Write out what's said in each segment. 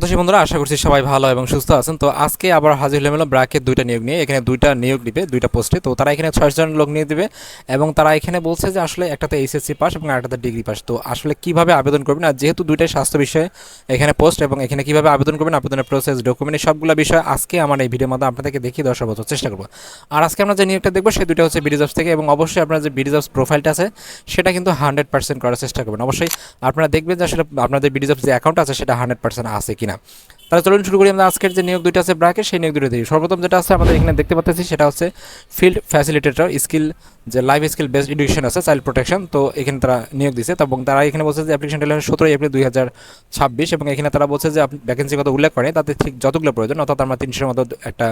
প্রত্যাশী বন্ধুরা, আশা করছি সবাই ভালো এবং সুস্থ আছেন। তো আজকে আবার হাজির হয়ে গেলাম ব্র্যাকের দুইটা নিয়োগ নিয়ে। এখানে দুইটা নিয়োগ দিবে দুইটা পোস্টে। তো তারা এখানে 6 জন লোক নিয়ে দিবে এবং তারা এখানে বলছে যে আসলে একটাতে এইচএসসি পাস এবং আরেকটাতে ডিগ্রি পাস। তো আসলে কিভাবে আবেদন করবেন, আর যেহেতু দুইটাই স্বাস্থ্য বিষয়ে এখানে পোস্ট, এবং এখানে কিভাবে আবেদন করবেন, আবেদনের প্রসেস, ডকুমেন্ট, সবগুলো বিষয় আজকে আমার এই ভিডিওর মধ্যে আপনাদেরকে দেখিয়ে দেওয়ার সর্বোচ্চ চেষ্টা করবো। আর আজকে আমরা যে নিয়োগটা দেখবো সেই দুইটা হচ্ছে বিডি জবস থেকে, এবং অবশ্যই আপনার যে বিডি জবস প্রোফাইলটা আছে সেটা কিন্তু 100% করার চেষ্টা করবেন। অবশ্যই আপনারা দেখবেন যে আসলে আপনাদের বিডি জবস যে অ্যাকাউন্ট আছে সেটা 100% আছে কিনা। তাহলে চলুন শুরু করি আমরা আজকের যে নিয়োগ দুইটা আছে ব্র্যাকের, সেই নিয়োগ দুটো দিয়ে। সর্বপ্রথম যেটা আছে আমাদের এখানে দেখতে পাচ্ছি সেটা হচ্ছে ফিল্ড ফ্যাসিলিটেটর স্কিল, যে লাইফ স্কিল বেসড এডুকেশন আছে, চাইল্ড প্রোটেকশন। তো এখানে তারা নিয়োগ দিচ্ছে এবং তারা এখানে বলছে যে অ্যাপ্লিকেশন ডেডলাইন 17 এপ্রিল 2026, এবং এখানে তারা বলছে যে ভ্যাকেন্সি কথা উল্লেখ করে তাতে ঠিক যতগুলো প্রয়োজন, অর্থাৎ আমরা 300-এর মতো একটা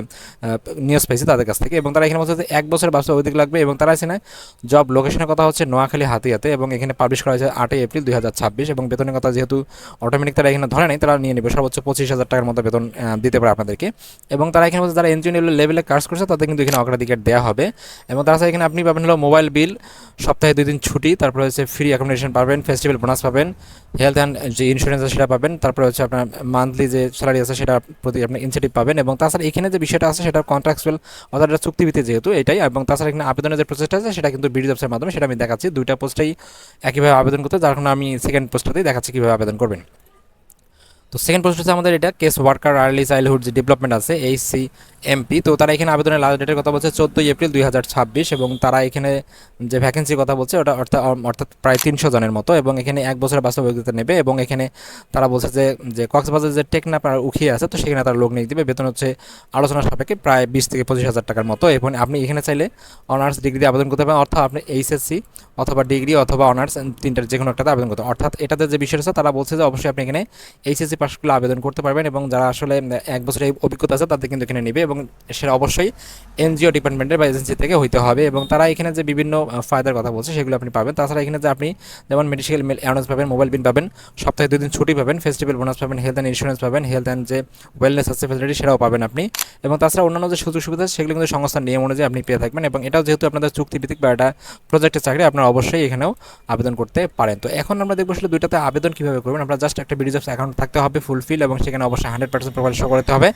নিউজ পাইছি তাদের কাছ থেকে। এবং তারা এখানে বলছে যে 1 বছরের বাস্তব অধিক লাগবে, এবং তারা এখানে জব লোকেশনের কথা হচ্ছে নোয়াখালী হাতিয়াতে, এবং এখানে পাবলিশ করা হয়েছে 8 এপ্রিল 2026। এবং বেতনের কথা যেহেতু অটোমেটিক তারা এখানে ধরে নেই, তারা নিয়ে নেবে সর্বোচ্চ 25,000 টাকার মতো বেতন দিতে পারে আপনাদেরকে। এবং তারা এখানে বলছে যারা এনজিও লেভেলে কাজ করছে তাদের কিন্তু এখানে অগ্রাধিকার দেওয়া হবে। এবং তাছাড়া এখানে আপনি পাবেন হলো মোবাইল বিল, সপ্তাহে 2 দিন ছুটি, তারপরে হচ্ছে ফ্রি অ্যাকোমোডেশন পাবেন, ফেস্টিভ্যাল বোনাস পাবেন, হেলথ অ্যান্ড যে ইন্স্যুরেন্স আছে সেটা পাবেন, তারপরে হচ্ছে আপনার মান্থলি যে স্যালারি আছে সেটা প্রতি আপনি ইনসেন্টিভ পাবেন। এবং তাছাড়া এখানে যে বিষয়টা আছে সেটা কন্ট্রাকচুয়াল, অর্থাৎ এটা চুক্তিভিত্তিক যেহেতু এটাই। এবং তাছাড়া এখানে আবেদনের যে প্রসেসটা আছে সেটা কিন্তু বিডি জবসের মাধ্যমে, সেটা আমি দেখাচ্ছি। দুইটা পোস্টেই একইভাবে আবেদন করতে, যার কারণে আমি সেকেন্ড পোস্টটাতেই দেখাচ্ছি কীভাবে আবেদন করবেন। তো সেকেন্ড পোস্ট হচ্ছে আমাদের এটা কেস ওয়ার্কার আর্লি চাইল্ডহুড যে ডেভেলপমেন্ট আছে এইচসিএমপি। তো তারা এখানে আবেদনের লাস্ট ডেটের কথা বলছে 14 এপ্রিল 2026, এবং তারা এখানে যে ভ্যাকেন্সির কথা বলছে ওটা অর্থাৎ প্রায় 300 জনের মতো, এবং এখানে 1 বছরের বাস্তব অভিজ্ঞতা নেবে। এবং এখানে তারা বলছে যে কক্সবাজার যে টেকনাফ আর উখিয়ে আছে, তো সেখানে তারা লোক নিয়ে দিবে। বেতন হচ্ছে আলোচনা সাপেক্ষে প্রায় 20 থেকে 25,000 টাকার মতো। এবং আপনি এখানে চাইলে অনার্স ডিগ্রি দিয়ে আবেদন করতে পারেন, অর্থাৎ আপনি এইচএসসি অথবা ডিগ্রি অথবা অনার্স তিনটার যে কোনো একটাতে আবেদন করতে। অর্থাৎ এটাতে যে বিষয় আছে তারা বলছে যে অবশ্যই আপনি এখানে এইচএসসি পাস করলে আবেদন করতে পারবেন, এবং যারা আসলে 1 বছরের অভিজ্ঞতা আছে তাদের কিন্তু এখানে নেবে, এবং সেটা অবশ্যই এনজিও ডিপার্টমেন্টের বা এজেন্সি থেকে হইতে হবে। এবং তারা এখানে যে বিভিন্ন ফায়দার কথা বলছে সেগুলো আপনি পাবেন। তাছাড়া এখানে যে আপনি যেমন মেডিকেল অ্যালাউন্স পাবেন, মোবাইল বিল পাবেন, সপ্তাহে 2 দিন ছুটি পাবেন, ফেস্টিভ্যাল বোনাস পাবেন, হেলথ অ্যান্ড ইন্স্যুরেন্স পাবেন, হেলথ অ্যান্ড যে ওয়েলনেস আছে ফ্যাসিলিটি সেটাও পাবেন আপনি। এবং তাছাড়া অন্যান্য যে সুযোগ সুবিধা সেগুলো কিন্তু সংস্থার নিয়ম অনুযায়ী আপনি পেয়ে থাকবেন। এবং এটাও যেহেতু আপনাদের চুক্তিভিত্তিক বা একটা প্রজেক্টের চাকরি, আপনারা অবশ্যই এখানেও আবেদন করতে পারেন। তো এখন আমরা দেখবো আসলে দুইটাতে আবেদন কীভাবে করবেন। আপনার জাস্ট একটা বিডি জবস অ্যাকাউন্ট থাকতে হবে ফুলফিল, এবং সেখানে অবশ্যই 100% প্রোফাইল শো করতে হবে।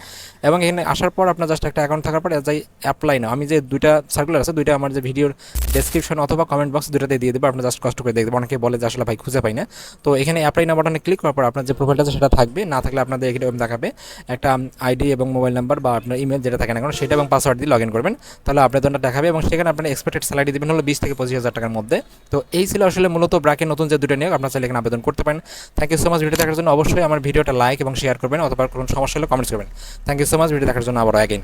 এবং এখানে আসার পর আপনার জাস্ট একটা অ্যাকাউন্ট থাকার পর যাই অ্যাপ্লাই না, আমি যে দুইটা সার্কুলার আছে দুইটা আমার যে ভিডিওর ডেসক্রিপশন অথবা কমেন্ট বক্স দুটাতে দিয়ে দেবো, আপনার জাস্ট কষ্ট করে দেখবেন। অনেকে বলে যে আসলে ভাই খুঁজে পাই না, তো এখানে অ্যাপ্লাই না বাটনে ক্লিক করার পর আপনার যে প্রোফাইলটা আছে সেটা থাকবে, না থাকলে আপনাদের এখানে দেখাবে একটা আইডি এবং মোবাইল নাম্বার বা আপনার ইমেল যেটা থাকে না কেন সেটা এবং পাসওয়ার্ড দিয়ে লগ ইন করবেন, তাহলে আবেদনটা দেখাবে। এবং সেখানে আপনার এক্সপেক্টেড স্যালারি দেবেন হলো 20 থেকে 25,000 টাকার মধ্যে। তো এই ছিল আসলে মূলত ব্র্যাকের নতুন যে দুটো নিয়োগ, আপনার চাইলে এখানে আবেদন করতে পারেন। Thank you so much video দেখার জন্য। অবশ্যই আমার ভিডিওটা লাইক এবং শেয়ার করবেন, অথবা কোনো সমস্যা হলে কমেন্টস করবেন। Thank you so much video দেখার জন্য আবার আগে।